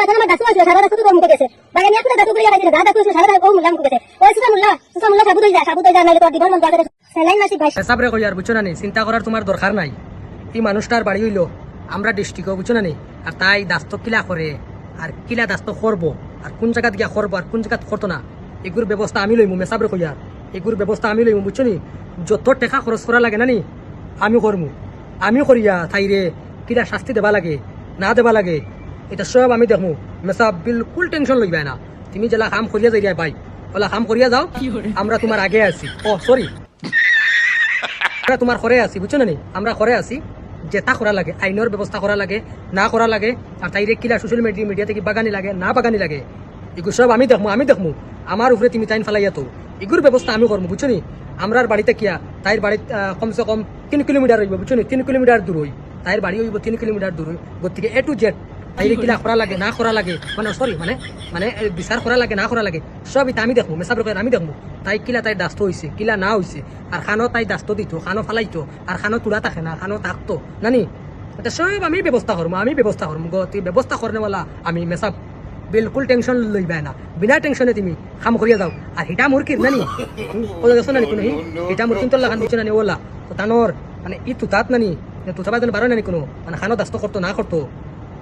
এখন আমার দাসু আছে সারা দাসু তো মুখে গেছে ভাই আমি একটা দাসু কইয়া রাখি না দাসু সারা দাসু ও মুল্লা মুখে গেছে ওই সুসা মুল্লা সাবু দই যা নালে তো দিবার মন বাজারে সেলাই মাসি ভাই সাবরে কই আর বুঝছো না নি চিন্তা করার তোমার দরকার নাই এই মানুষটার বাড়ি হইলো আমরা ডিস্ট্রিক্টও বুঝছো না নি আর তাই দাস্ত কিলা করে আর কিলা দাস্ত করবো আর কোন জায়গা গিয়া করবো আর কোন জায়গা করতো না এগুর ব্যবস্থা আমি লইমু মেসাবরে কই আর এগুর ব্যবস্থা আমি লইমু বুঝছো নি যত টাকা খরচ করা লাগে না নি আমি করমু আমি করিয়া তাইরে কিলা শাস্তি দেবা লাগে না দেবা লাগে এটা সব আমি দেখমু মেসা বিলকুল টেনশন লইবা না তুমি জেলা কাম করিয়া যাই ভাই ওলা কাম করিয়া যাও আমরা তোমার আগে আছি ও সরি আমরা তোমার ঘরে আছি বুঝছো না নি আমরা ঘরে আছি যেটা করা লাগে আইনের ব্যবস্থা করা লাগে না করা লাগে আর তাইরে কিলা সোশ্যাল মিডিয়া থেকে বাগানি লাগে না বাগানি লাগে এগুলো সব আমি দেখমু আমার উপরে তুমি টাইম ফেলাইয়া তো এগুলোর ব্যবস্থা আমি করবো বুঝছো নি আমরার বাড়িতে কিয়া তাইর বাড়ি কমসে কম 3 কিলোমিটার হইব বুঝছো নি 3 কিলোমিটার দূর হই তাইর বাড়ি হইব 3 কিলোমিটার দূর হই গতিকে এ টু জেড তাইরে কিলা করা লাগে না করা লাগে মানে সরি মানে বিচার করা লাগে না করা লাগে সব এটা আমি দেখবো মেসাব রকম আমি দেখবো তাই কিলা তাই দাস্ত হয়েছে কিলা না হয়েছে আর খানো তাই দাস্ত দিত খানো ফালাইতো আর খানো তুলা থাকে না খানো থাকতো নানি এটা সব আমি ব্যবস্থা করবো তুই ব্যবস্থা করনেওয়ালা আমি মেসাব বিলকুল টেনশন লইবা না বিনা টেনশনে তুমি কাম করিয়া যাও আর হিটা মুরকির নানি ও দেখছো নানি কোনো হিটা মুরকিন তোর লাগান বুঝছো নানি ওলা তো তানোর মানে ই তুতাত নানি তুতাবা যেন বারো নানি কোনো মানে খানো দাস্ত করতো না করতো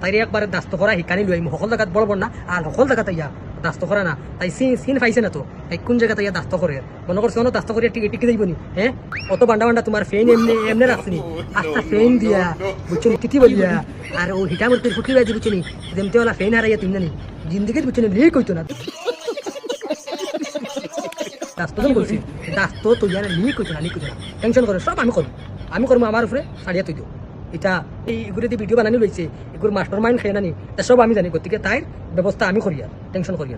তাইরে একবারে দাস্ত করা শিকানি লই সকল জায়গাত বড় না আর সকল জায়গাতে ইয়া দাস্ত করা না তাই সিন পাইছে না তো তাই কোন জায়গাতে ইয়া দাস্ত করে মনে করছো না দাস্ত করিয়া টিকে যাইব নি হ্যাঁ অত বান্ডা তোমার ফেন এমনি রাখছিনি আস্তা ফেন দিয়া বুঝছো নি কিতি বলিয়া আর ও হিটা মুরকির ফুটি বাজি বুঝছো নি যেমতে ওলা ফেন হারাইয়া তুমি নানি জিন্দগিত বুঝছো নি লিক হইতো না দাস্ত তো বলছি দাস্ত তো ইয়ার লিক হইতো না টেনশন করে সব আমি করবো আমার উপরে সারিয়া তুই দিও এটা এইগুলো ভিডিও বানানি লইছে এগুলো মাস্টার মাইন্ড খেয়ে নানি সব আমি জানি গতিকে তাই ব্যবস্থা আমি করিয়া টেনশন করিয়া